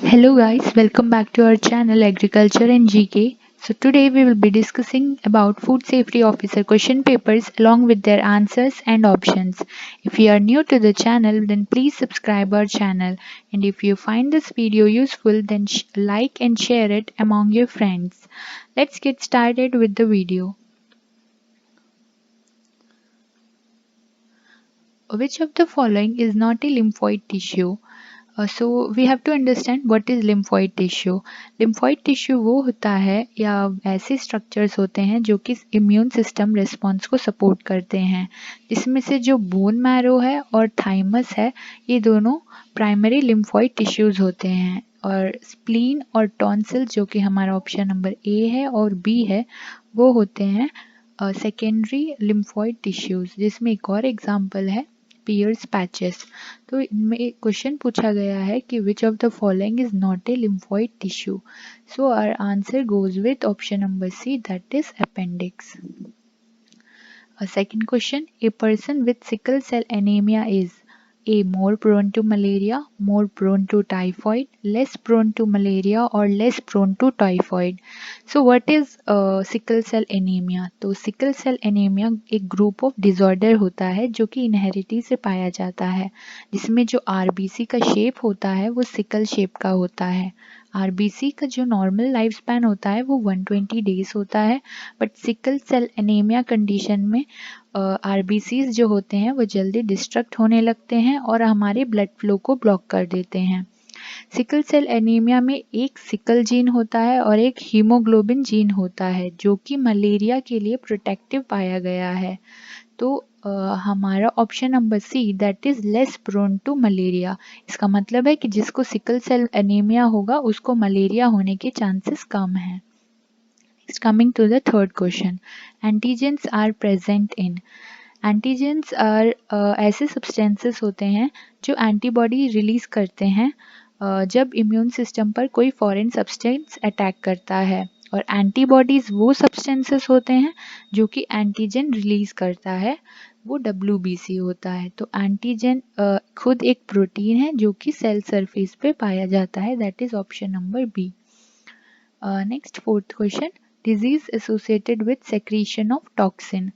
Hello guys, welcome back to our channel Agriculture and GK. So today we will be discussing about Food Safety Officer question papers along with their answers and options. If you are new to the channel, then please subscribe our channel, and if you find this video useful, then like and share it among your friends. Let's get started with the video. Which of the following is not a lymphoid tissue? So we have to understand what is lymphoid tissue. Lymphoid tissue वो होता है या ऐसे structures होते हैं जो कि immune system response को सपोर्ट करते हैं, जिसमें से जो बोन मैरो है और थाइमस है, ये दोनों प्राइमरी लिम्फॉइड टिश्यूज होते हैं, और स्प्लीन और टॉन्सिल जो कि हमारा ऑप्शन नंबर ए है और बी है, वो होते हैं सेकेंडरी लिम्फॉइड टिश्यूज, जिसमें एक और एग्जांपल है पियर्स पैचेस। तो इनमें एक क्वेश्चन पूछा गया है कि which of the following is not a lymphoid tissue. So our answer goes with option number C, that is appendix. Second question, a person with sickle cell anemia is A. More prone to malaria, more prone to typhoid, less prone to malaria or less prone to typhoid. So what is sickle cell anemia? तो sickle cell anemia एक group of disorder होता है जो कि inheritance से पाया जाता है, जिसमें जो RBC का shape होता है वो sickle shape का होता है. RBC का जो नॉर्मल लाइफ स्पैन होता है वो 120 डेज होता है, but sickle cell anaemia condition में RBCs जो होते हैं वो जल्दी डिस्ट्रक्ट होने लगते हैं और हमारे ब्लड फ्लो को ब्लॉक कर देते हैं. सिकल सेल एनीमिया में एक सिकल जीन होता है और एक हीमोग्लोबिन जीन होता है जो कि मलेरिया के लिए प्रोटेक्टिव पाया गया है. तो हमारा option number C, that is less prone to malaria. इसका मतलब है कि जिसको सिकल सेल एनीमिया होगा उसको मलेरिया होने के चांसेस कम हैं. Coming to the third question, antigens are present in. Antigens are ऐसे सब्सटेंसेस होते हैं जो एंटीबॉडी रिलीज करते हैं जब इम्यून सिस्टम पर कोई फॉरेन सब्सटेंस अटैक करता है, और एंटीबॉडीज वो सब्सटेंसेस होते हैं जो कि एंटीजन रिलीज करता है, वो WBC होता है. तो एंटीजन खुद एक प्रोटीन है जो कि सेल सरफेस पे पाया जाता है, that is option number B. Next fourth question, disease associated with secretion of toxin.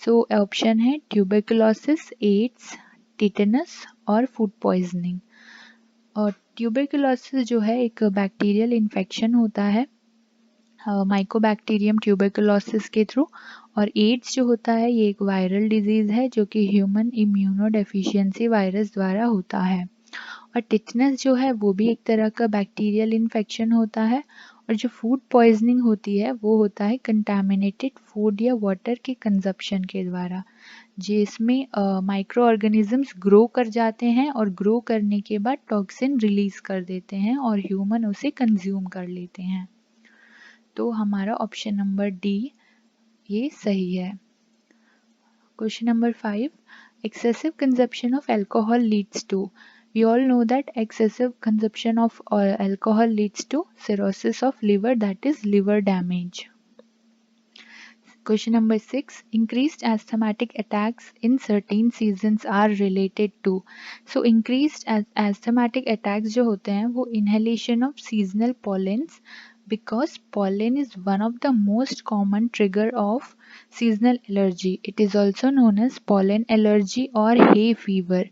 So option है ट्यूबरकुलोसिस, एड्स, टिटेनस और फूड पॉइजनिंग. और ट्यूबरकुलोसिस जो है एक बैक्टीरियल इन्फेक्शन होता है माइकोबैक्टीरियम ट्यूबरकुलोसिस के थ्रू, और एड्स जो होता है ये एक वायरल डिजीज है जो कि ह्यूमन इम्यूनो डेफिशिएंसी वायरस द्वारा होता है. और टिटनस जो है वो भी एक तरह का बैक्टीरियल इन्फेक्शन होता है. और जो फूड पॉइजनिंग होती है वो होता है कंटामिनेटेड फूड या वाटर के कंजप्शन के द्वारा, जिसमें माइक्रो ऑर्गेनिजम्स ग्रो कर जाते हैं और ग्रो करने के बाद टॉक्सिन रिलीज कर देते हैं और ह्यूमन उसे कंज्यूम कर लेते हैं. तो हमारा ऑप्शन नंबर डी ये सही है. Question number 5, excessive consumption of alcohol leads to. We all know that excessive consumption of alcohol leads to cirrhosis of liver, that is liver damage. Question number 6, increased asthmatic attacks in certain seasons are related to. So increased asthmatic attacks जो होते हैं वो inhalation of seasonal pollens, because pollen is one of the most common trigger of seasonal allergy. It is also known as pollen allergy or hay fever.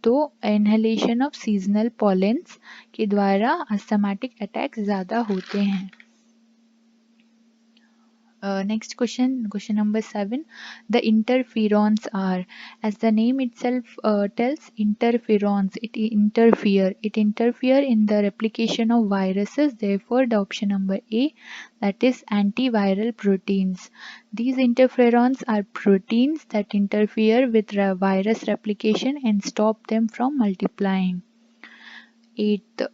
तो inhalation of seasonal pollens के द्वारा asthmatic attacks ज़्यादा होते हैं. Next question, question number 7. The interferons are, as the name itself tells, interferons. It interfere in the replication of viruses. Therefore, the option number A, that is antiviral proteins. These interferons are proteins that interfere with virus replication and stop them from multiplying. 8th,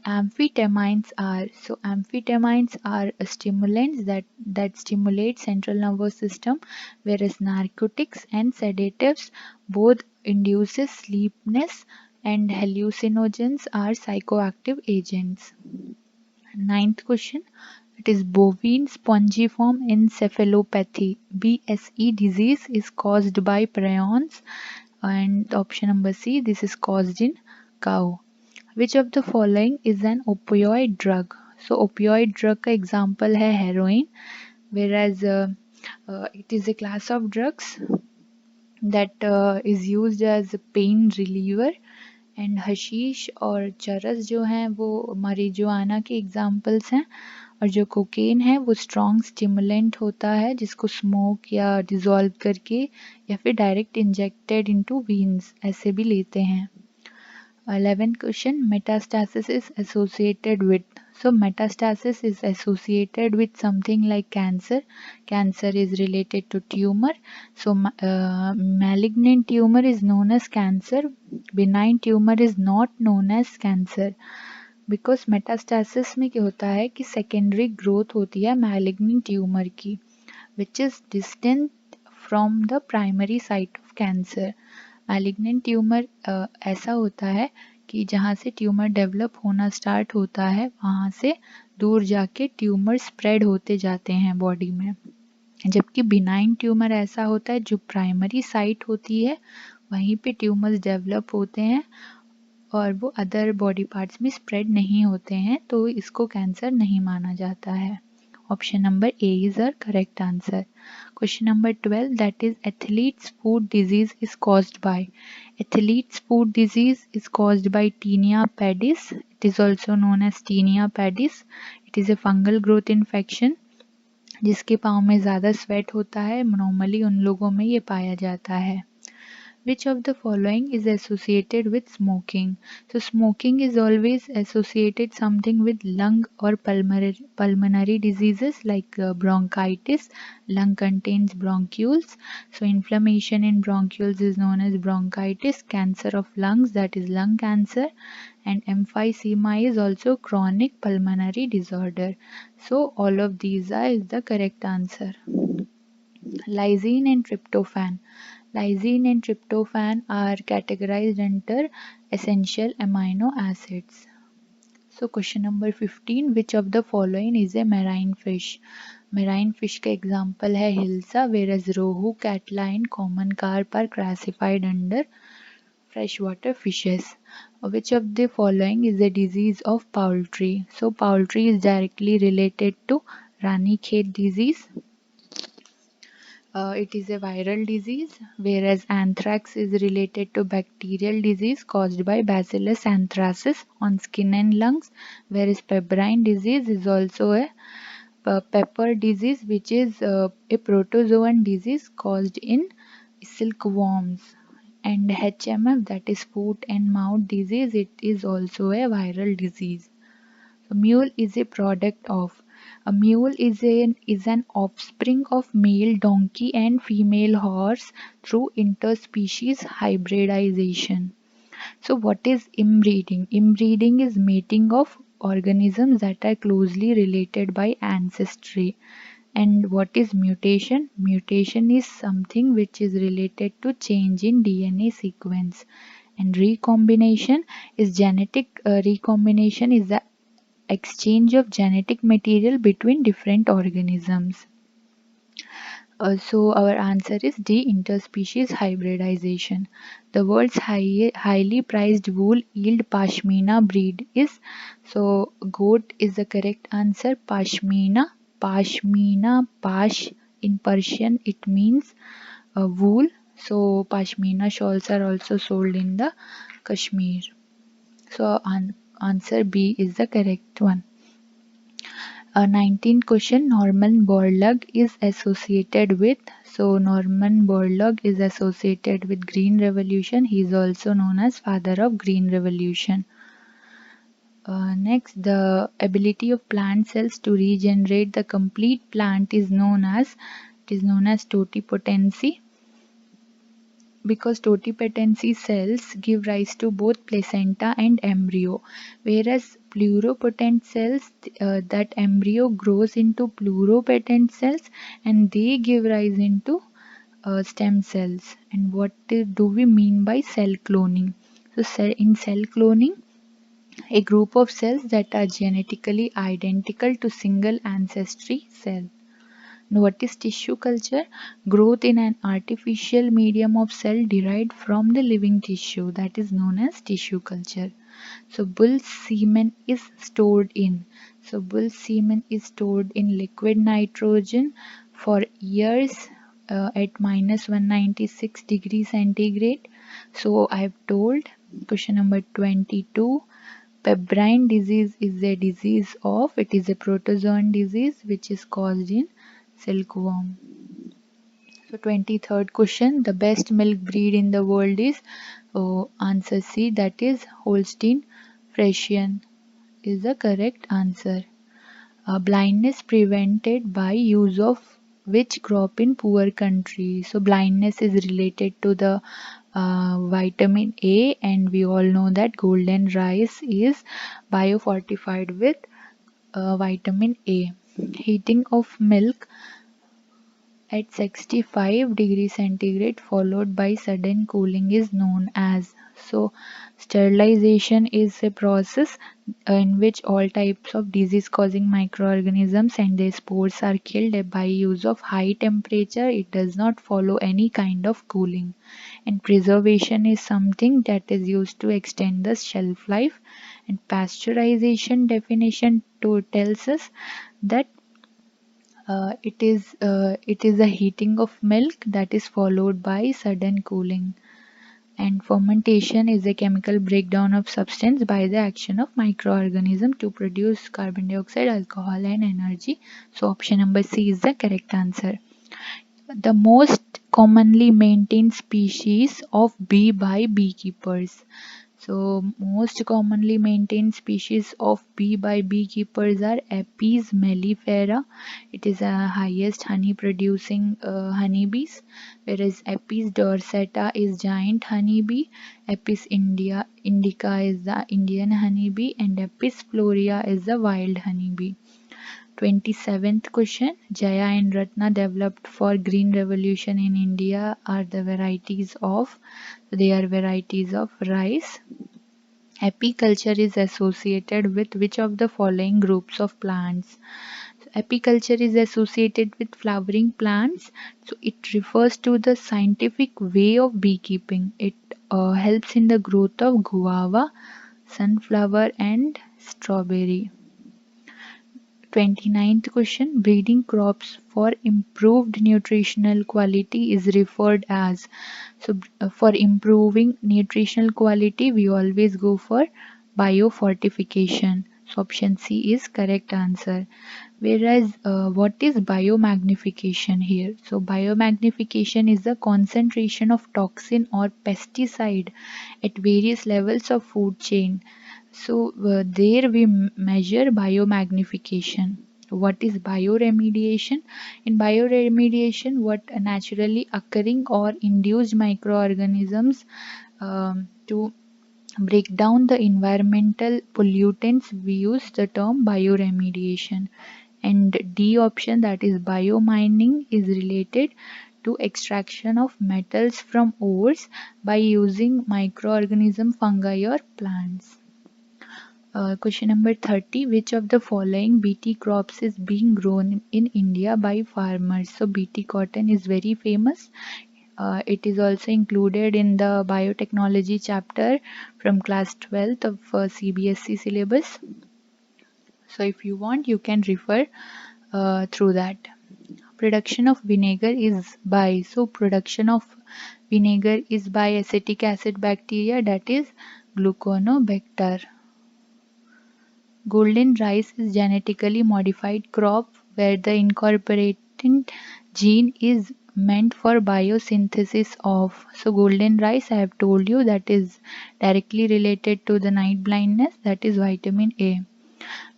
amphetamines are, so amphetamines are stimulants that stimulate central nervous system, whereas narcotics and sedatives both induces sleepiness, and hallucinogens are psychoactive agents. 9th question, it is bovine spongiform encephalopathy, BSE disease is caused by prions, and option number C, this is caused in cow. Which of the following is an opioid drug? So opioid drug का example है heroin, whereas it is a class of drugs that is used as a pain reliever, and hashish और चरस जो हैं वो marijuana के examples हैं, और जो कोकेन है वो स्ट्रॉन्ग स्टिमुलेंट होता है जिसको स्मोक या डिज़ोल्व करके या फिर डायरेक्ट इंजेक्टेड इनटू वीन्स ऐसे भी लेते हैं. 11th question, metastasis is associated with. So metastasis is associated with something like cancer. Cancer is related to tumor. So malignant tumor is known as cancer. Benign tumor is not known as cancer. Because metastasis में क्या होता है कि secondary growth होती है malignant tumour की, which is distant from the primary site of cancer. Malignant tumour ऐसा होता है कि जहाँ से ट्यूमर डेवलप होना स्टार्ट होता है वहाँ से दूर जाके ट्यूमर स्प्रेड होते जाते हैं बॉडी में, जबकि बिनाइन ट्यूमर ऐसा होता है जो प्राइमरी साइट होती है वहीं पे ट्यूमर्स डेवलप होते हैं और वो अदर बॉडी पार्ट्स में स्प्रेड नहीं होते हैं, तो इसको कैंसर नहीं माना जाता है. Option number A is a correct answer. Question number 12, that is athlete's foot disease is caused by. Athlete's foot disease is caused by Tinea pedis. It is also known as Tinea pedis. It is a fungal growth infection जिसके पाँव में ज़्यादा sweat होता है, normally उन लोगों में ये पाया जाता है. Which of the following is associated with smoking? So smoking is always associated something with lung or pulmonary diseases like bronchitis. Lung contains bronchioles. So inflammation in bronchioles is known as bronchitis. Cancer of lungs, that is lung cancer. And emphysema is also chronic pulmonary disorder. So all of these are is the correct answer. Lysine and tryptophan. Lysine and tryptophan are categorized under essential amino acids. So question number 15, which of the following is a marine fish? Marine fish का example है hilsa, whereas rohu, catla and common carp are classified under freshwater fishes. Which of the following is a disease of poultry? So poultry is directly related to Ranikhet disease. It is a viral disease, whereas anthrax is related to bacterial disease caused by Bacillus anthracis on skin and lungs, whereas pebrine disease is also a pepper disease, which is a protozoan disease caused in silkworms. And HMF, that is foot and mouth disease, it is also a viral disease. So mule is a product of. A mule is an offspring of male donkey and female horse through interspecies hybridization. So what is inbreeding? Inbreeding is mating of organisms that are closely related by ancestry. And what is mutation? Mutation is something which is related to change in DNA sequence. And recombination is recombination is the exchange of genetic material between different organisms. So our answer is D, interspecies hybridization. The world's highly prized wool yield pashmina breed is, so goat is the correct answer. Pashmina, pash in Persian it means wool. So pashmina shawls are also sold in the Kashmir. So answer B is the correct one. 19th question, Norman Borlaug is associated with. So Norman Borlaug is associated with Green Revolution. He is also known as father of Green Revolution. Next, the ability of plant cells to regenerate the complete plant is known as totipotency, because totipotency cells give rise to both placenta and embryo, whereas pluripotent cells, that embryo grows into pluripotent cells and they give rise into stem cells. And what do we mean by cell cloning? So in cell cloning, a group of cells that are genetically identical to single ancestry cell. What is tissue culture? Growth in an artificial medium of cell derived from the living tissue, that is known as tissue culture. So bull semen is stored in. So bull semen is stored in liquid nitrogen for years at minus 196 degrees centigrade. So I have told question number 22. Pebrine disease is a disease of, it is a protozoan disease which is caused in silkworm. So 23rd question, the best milk breed in the world is, answer C, that is Holstein Friesian is the correct answer. Blindness prevented by use of which crop in poor country? So blindness is related to the vitamin A, and we all know that golden rice is biofortified with vitamin A. Heating of milk at 65 degrees centigrade followed by sudden cooling is known as. So sterilization is a process in which all types of disease causing microorganisms and their spores are killed by use of high temperature. It does not follow any kind of cooling. And preservation is something that is used to extend the shelf life. And pasteurization definition tells us that it is a heating of milk that is followed by sudden cooling. And fermentation is a chemical breakdown of substance by the action of microorganism to produce carbon dioxide, alcohol, and energy. So option number C is the correct answer. The most commonly maintained species of bee by beekeepers. So most commonly maintained species of bee by beekeepers are Apis mellifera. It is the highest honey producing honeybees, whereas Apis dorsata is giant honeybee, Apis indica is the Indian honeybee, and Apis florea is the wild honeybee. 27th question, Jaya and Ratna developed for green revolution in India are the varieties of, they are varieties of rice. Apiculture is associated with which of the following groups of plants? So apiculture is associated with flowering plants. So it refers to the scientific way of beekeeping. It helps in the growth of guava, sunflower, and strawberry. 29th question, breeding crops for improved nutritional quality is referred as. So for improving nutritional quality we always go for biofortification. So option C is correct answer. Whereas what is biomagnification here? So biomagnification is the concentration of toxin or pesticide at various levels of food chain. So there we measure biomagnification. What is bioremediation? In bioremediation, what naturally occurring or induced microorganisms to break down the environmental pollutants, we use the term bioremediation. And D option, that is biomining, is related to extraction of metals from ores by using microorganism, fungi, or plants. Question number 30, which of the following BT crops is being grown in India by farmers? So BT cotton is very famous. It is also included in the biotechnology chapter from class 12th of CBSE syllabus. So if you want, you can refer through that. Production of vinegar is by, so production of vinegar is by acetic acid bacteria, that is Gluconobacter. Golden rice is genetically modified crop where the incorporated gene is meant for biosynthesis of. So golden rice, I have told you, that is directly related to the night blindness, that is vitamin A.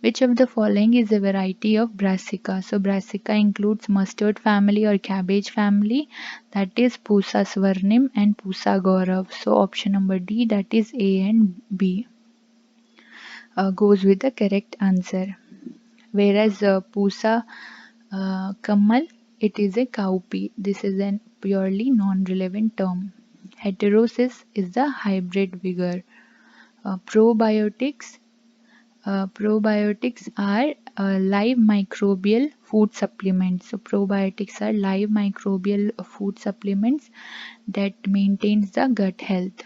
Which of the following is a variety of brassica? So brassica includes mustard family or cabbage family, that is Pusa swarnim and Pusa gaurav. So option number D, that is A and B, goes with the correct answer. Whereas Pusa Kamal, it is a cowpea. This is a purely non-relevant term. Heterosis is the hybrid vigor. Probiotics. Probiotics are live microbial food supplements. So probiotics are live microbial food supplements that maintains the gut health.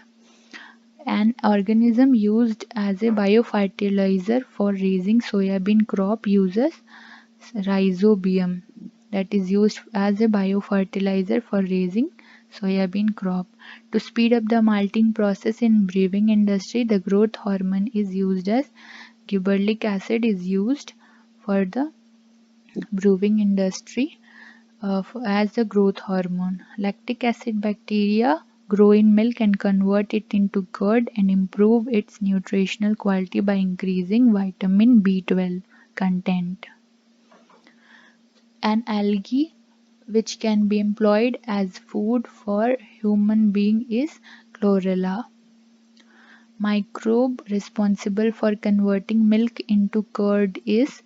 An organism used as a biofertilizer for raising soybean crop uses rhizobium, that is used as a biofertilizer for raising soybean crop. To speed up the malting process in brewing industry, the growth hormone is used as gibberellic acid is used for the brewing industry as the growth hormone. Lactic acid bacteria grow in milk and convert it into curd and improve its nutritional quality by increasing vitamin B12 content. An algae which can be employed as food for human being is chlorella. Microbe responsible for converting milk into curd is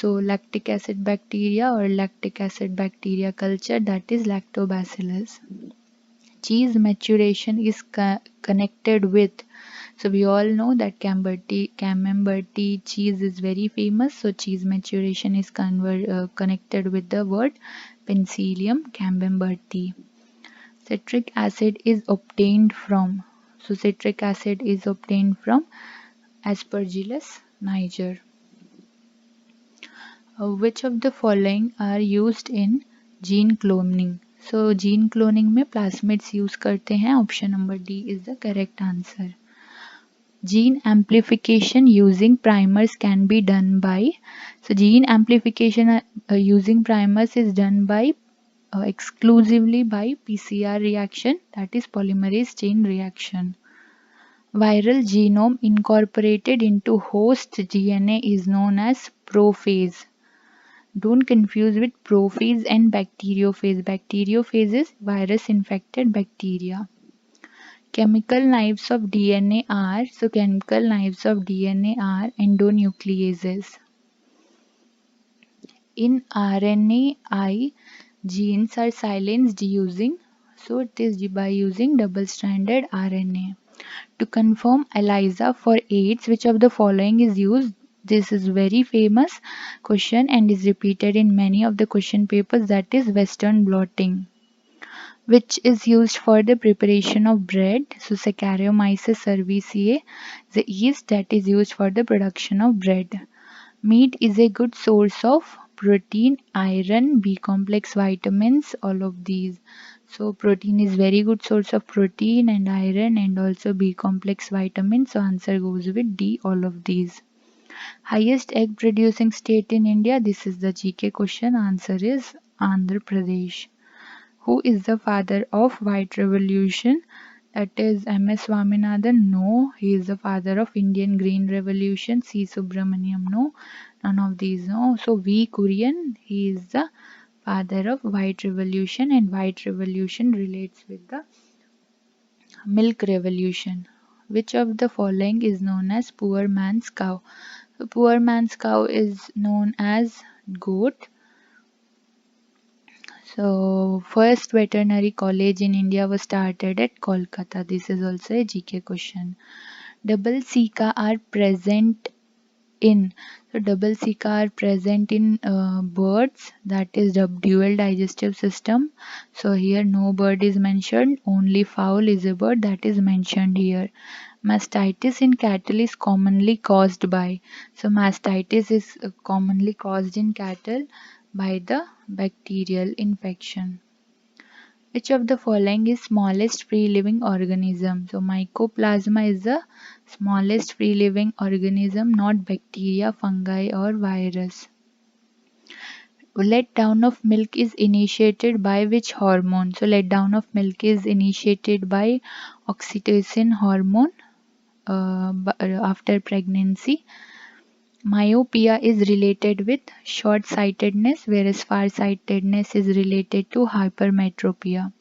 lactic acid bacteria or lactic acid bacteria culture, that is lactobacillus. Cheese maturation is connected with, so we all know that camembert cheese is very famous, so cheese maturation is connected with the word Penicillium camemberti. Citric acid is obtained from, citric acid is obtained from Aspergillus niger. Which of the following are used in gene cloning? So gene cloning में plasmids use करते हैं. Option number D is the correct answer. Gene amplification using primers can be done by, so gene amplification using primers is done by exclusively by PCR reaction, that is polymerase chain reaction. Viral genome incorporated into host DNA is known as prophase. Don't confuse with prophase and bacteriophage. Bacteriophage is virus infected bacteria. Chemical knives of DNA are, chemical knives of DNA are endonucleases. In RNAi, genes are silenced using, it is by using double-stranded RNA. To confirm ELISA for AIDS, which of the following is used? This is very famous question and is repeated in many of the question papers, that is Western blotting. Which is used for the preparation of bread? So Saccharomyces cerevisiae, the yeast that is used for the production of bread. Meat is a good source of protein, iron, B complex vitamins, all of these. So protein is very good source of protein and iron and also B complex vitamins. So answer goes with D, all of these. Highest egg producing state in India? This is the GK question. Answer is Andhra Pradesh. Who is the father of white revolution? That is MS Swaminathan. No. He is the father of Indian Green Revolution. C. Subramaniam. No. None of these. No. So V. Kurian. He is the father of white revolution, and white revolution relates with the milk revolution. Which of the following is known as poor man's cow? The poor man's cow is known as goat. So first veterinary college in India was started at Kolkata. This is also a GK question. Double Zika are present in, double Zika are present in birds, that is the dual digestive system. So here no bird is mentioned, only fowl is a bird that is mentioned here. Mastitis in cattle is commonly caused by, so mastitis is commonly caused in cattle by the bacterial infection. Which of the following is smallest free living organism? So mycoplasma is the smallest free living organism, not bacteria, fungi or virus. Letdown of milk is initiated by which hormone? So letdown of milk is initiated by oxytocin hormone after pregnancy. Myopia is related with short-sightedness, whereas far-sightedness is related to hypermetropia.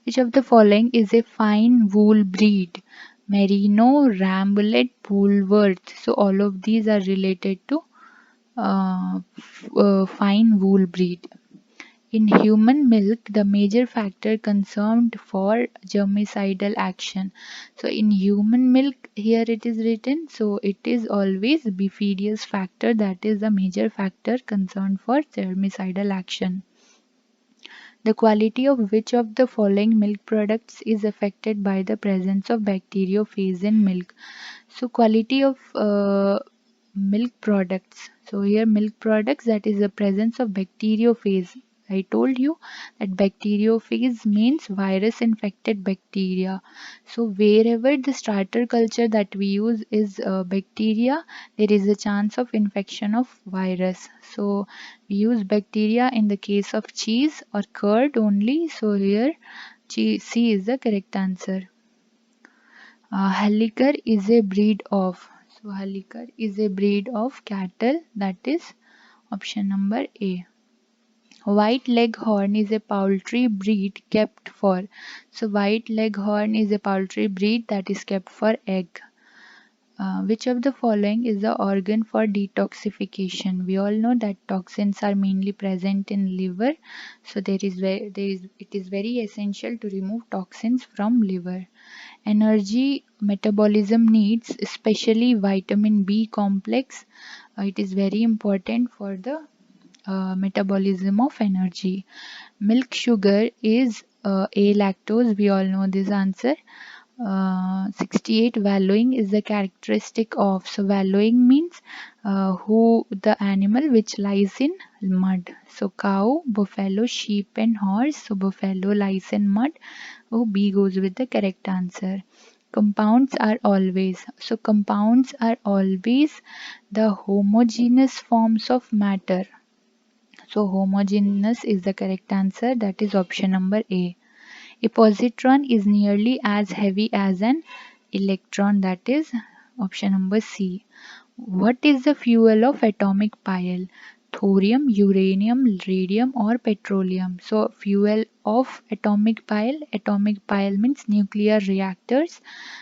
Which of the following is a fine wool breed? Merino, Rambouillet, Woolworth. So all of these are related to fine wool breed. In human milk, the major factor concerned for germicidal action. So in human milk, here it is written, so it is always bifidius factor, that is the major factor concerned for germicidal action. The quality of which of the following milk products is affected by the presence of bacteriophage in milk? So quality of milk products. So here milk products, that is the presence of bacteriophage. I told you that bacteriophage means virus infected bacteria. So wherever the starter culture that we use is bacteria, there is a chance of infection of virus. So we use bacteria in the case of cheese or curd only. So here C is the correct answer. Hallikar is a breed of. So Hallikar is a breed of cattle, that is option number A. White Leghorn is a poultry breed kept for. So White Leghorn is a poultry breed that is kept for egg. Which of the following is the organ for detoxification? We all know that toxins are mainly present in liver, so it is very essential to remove toxins from liver. Energy metabolism needs, especially vitamin B complex. It is very important for the metabolism of energy. Milk sugar is a lactose. We all know this answer. 68 wallowing is the characteristic of. So wallowing means who the animal which lies in mud. So cow, buffalo, sheep and horse. So buffalo lies in mud. Oh, B goes with the correct answer. Compounds are always. So compounds are always the homogeneous forms of matter. So homogeneous is the correct answer. That is option number A. A positron is nearly as heavy as an electron. That is option number C. What is the fuel of atomic pile? Thorium, uranium, radium or petroleum? So fuel of atomic pile. Atomic pile means nuclear reactors.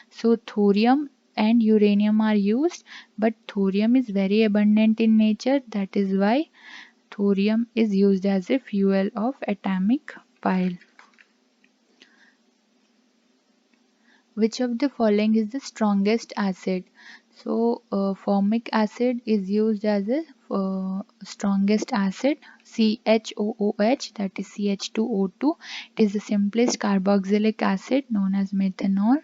So thorium and uranium are used, but thorium is very abundant in nature. That is why thorium is used as a fuel of atomic pile. Which of the following is the strongest acid? So formic acid is used as a strongest acid. CHOOH, that is CH2O2. It is the simplest carboxylic acid known as methanol.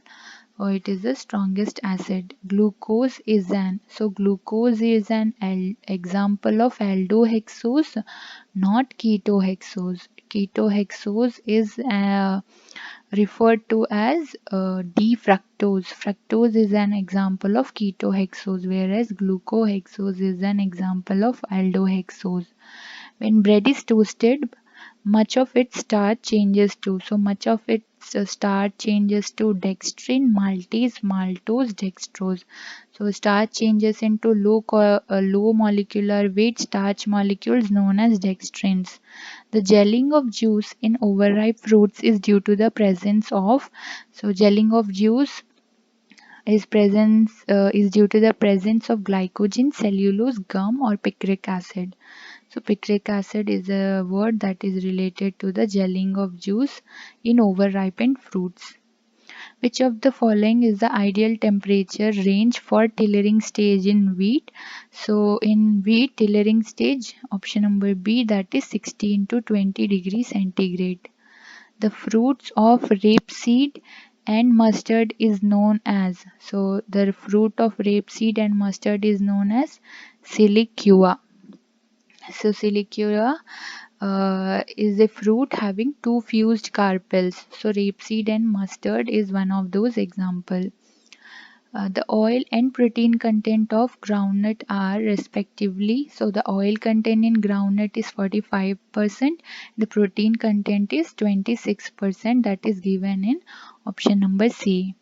It is the strongest acid. Glucose is an. So glucose is an example of aldohexose, not ketohexose. Ketohexose is referred to as D-fructose. Fructose is an example of ketohexose, whereas glucohexose is an example of aldohexose. When bread is toasted, much of its starch changes to. So much of its starch changes to dextrin, maltase, maltose, dextrose. So starch changes into low molecular weight starch molecules known as dextrins. The gelling of juice in overripe fruits is due to the presence of. So gelling of juice is due to the presence of glycogen, cellulose, gum or picric acid. So picric acid is a word that is related to the gelling of juice in overripened fruits. Which of the following is the ideal temperature range for tillering stage in wheat? So in wheat tillering stage, option number B, that is 16 to 20 degrees centigrade. The fruits of rapeseed and mustard is known as. So the fruit of rapeseed and mustard is known as Silicua. So Silicua is a fruit having two fused carpels. So rapeseed and mustard is one of those example. The oil and protein content of groundnut are respectively. So the oil content in groundnut is 45%. The protein content is 26%. That is given in option number C.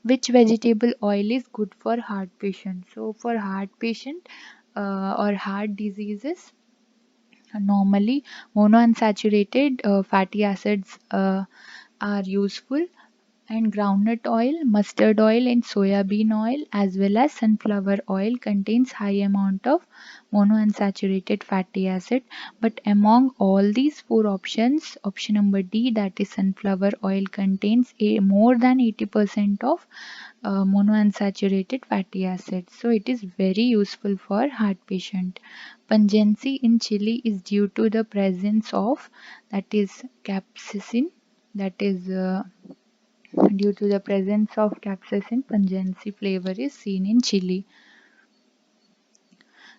Which vegetable oil is good for heart patient? So for heart patient or heart diseases, normally monounsaturated fatty acids are useful, And groundnut oil, mustard oil and soya bean oil as well as sunflower oil contains high amount of monounsaturated fatty acid. But among all these four options, option number D, that is sunflower oil, contains a more than 80% of monounsaturated fatty acids. So it is very useful for heart patient. Pungency in chili is due to the presence of, that is capsaicin, that is due to the presence of capsaicin, pungency flavor is seen in chili.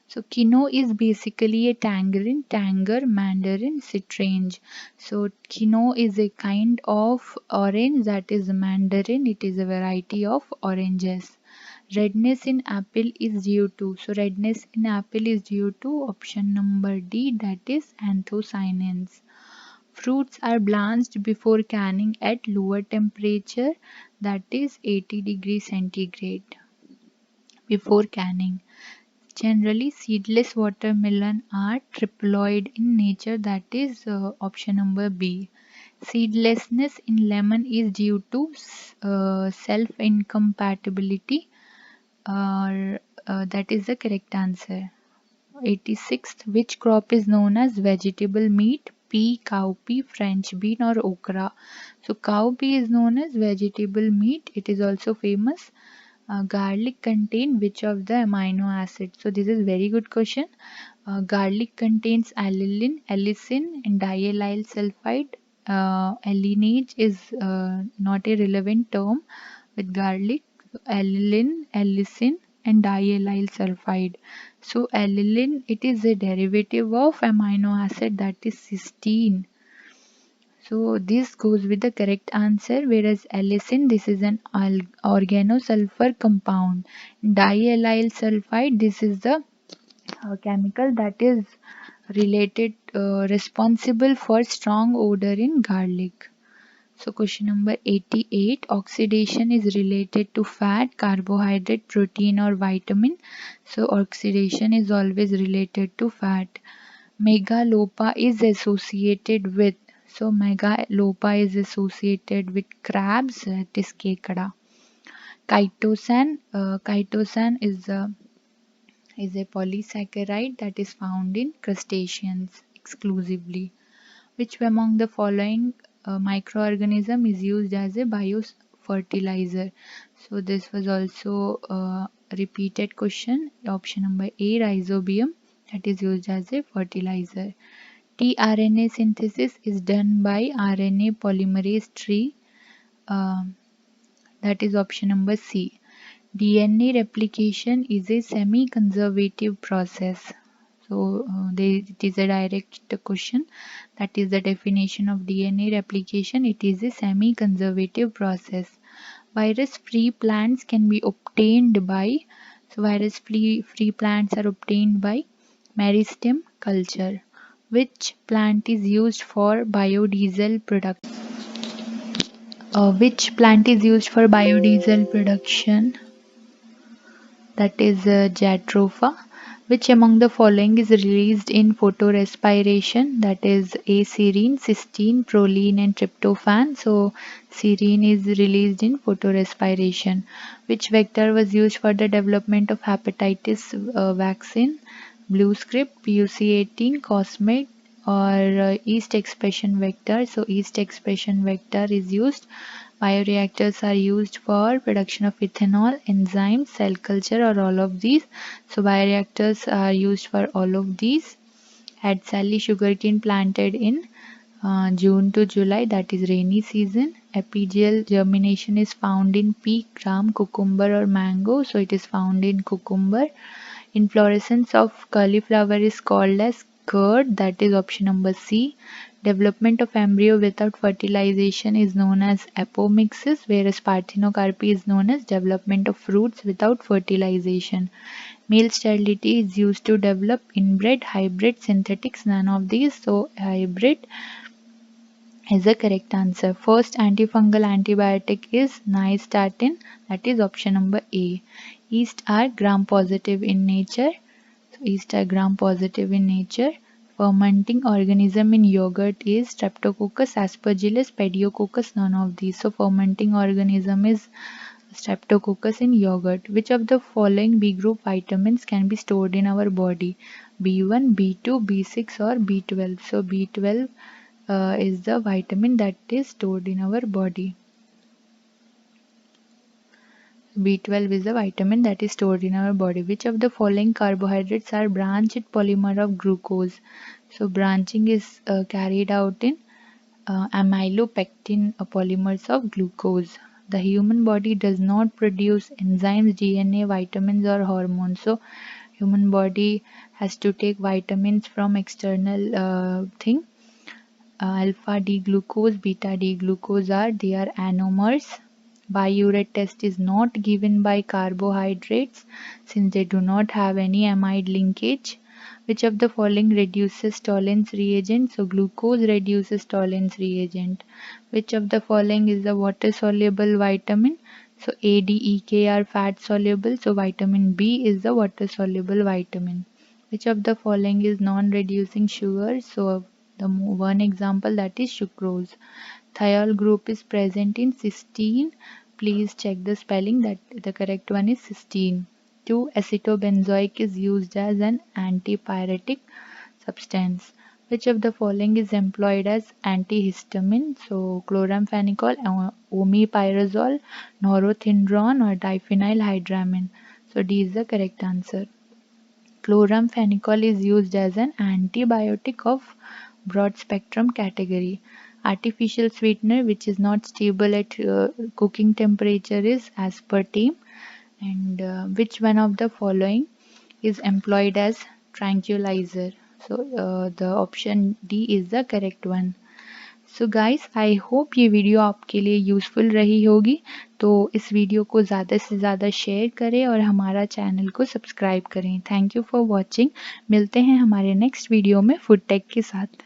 So quinoa is basically a tangerine, tanger, mandarin, citrange. So quinoa is a kind of orange, that is mandarin. It is a variety of oranges. Redness in apple is due to, so redness in apple is due to option number D, that is anthocyanins. Fruits are blanched before canning at lower temperature, that is 80 degrees centigrade before canning. Generally, seedless watermelon are triploid in nature, that is option number B. Seedlessness in lemon is due to self-incompatibility, that is the correct answer. 86th, which crop is known as vegetable meat? Pea, cowpea, French bean or okra. So cowpea is known as vegetable meat. It is also famous. Garlic contain which of the amino acids? So this is very good question. Garlic contains allicin, allicin and diallyl sulfide. Alliinage is not a relevant term with garlic. Allicin, allicin and diallyl sulfide. So allicin, it is a derivative of amino acid, that is cysteine. So this goes with the correct answer, whereas allicin, this is an organosulfur compound. Diallyl sulfide, this is the chemical that is responsible for strong odor in garlic. So question number 88, oxidation is related to fat, carbohydrate, protein or vitamin. So oxidation is always related to fat. Megalopa is associated with, so megalopa is associated with crabs, that is kekada. Chitosan is a polysaccharide that is found in crustaceans exclusively. Which among the following microorganism is used as a biofertilizer? So this was also a repeated question. Option number A, rhizobium, that is used as a fertilizer. tRNA synthesis is done by RNA polymerase tree, um, that is option number C. DNA replication is a semi-conservative process. So it is a direct question. That is the definition of DNA replication. It is a semi-conservative process. Virus-free plants can be obtained by, so virus-free plants are obtained by meristem culture. Which plant is used for biodiesel production? Which plant is used for biodiesel production? That is Jatropha. Which among the following is released in photorespiration? That is A, serine, cysteine, proline and tryptophan. So serine is released in photorespiration. Which vector was used for the development of hepatitis vaccine? Blue script, PUC18, Cosmate or yeast expression vector. So yeast expression vector is used. Bioreactors are used for production of ethanol, enzymes, cell culture or all of these. So bioreactors are used for all of these. At Sally, sugarcane planted in June to July, that is rainy season. Apigeal germination is found in pea, gram, cucumber or mango. So it is found in cucumber. Inflorescence of cauliflower is called as curd, that is option number C. Development of embryo without fertilization is known as apomixis, whereas parthenocarpy is known as development of fruits without fertilization. Male sterility is used to develop inbred, hybrid, synthetics, none of these. So hybrid is the correct answer. First antifungal antibiotic is nystatin, that is option number A. Yeast are gram positive in nature. So yeast are gram positive in nature. fermenting organism in yogurt is Streptococcus, Aspergillus, Pediococcus, none of these. So fermenting organism is Streptococcus in yogurt. Which of the following B group vitamins can be stored in our body? B1, B2, B6 or B12? So B12 is the vitamin that is stored in our body. B12 is the vitamin that is stored in our body. Which of the following carbohydrates are branched polymer of glucose? So branching is carried out in amylopectin polymers of glucose. The human body does not produce enzymes, DNA, vitamins or hormones. So human body has to take vitamins from external thing. Alpha D glucose, beta D glucose they are anomers. Biuret test is not given by carbohydrates since they do not have any amide linkage. Which of the following reduces tolerance reagent? So glucose reduces tolerance reagent. Which of the following is the water soluble vitamin? So A, D, E, K are fat soluble. So vitamin B is the water soluble vitamin. Which of the following is non-reducing sugar? So the one example that is sucrose. Thiol group is present in cysteine. Please check the spelling, that the correct one is cysteine. 2. Acetobenzoic is used as an antipyretic substance. Which of the following is employed as antihistamine? So chloramphenicol, omeprazole, norethindrone or diphenylhydramine. So D is the correct answer. Chloramphenicol is used as an antibiotic of broad spectrum category. Artificial sweetener which is not stable at cooking temperature is aspartame. And which one of the following is employed as tranquilizer? So the option D is the correct one. So guys I hope ये video आपके लिए useful रही होगी, तो इस video को ज़्यादा से ज़्यादा शेयर करें और हमारा चैनल को सब्सक्राइब करें। Thank you for watching. मिलते हैं हमारे नेक्स्ट वीडियो में फूड टेक के साथ।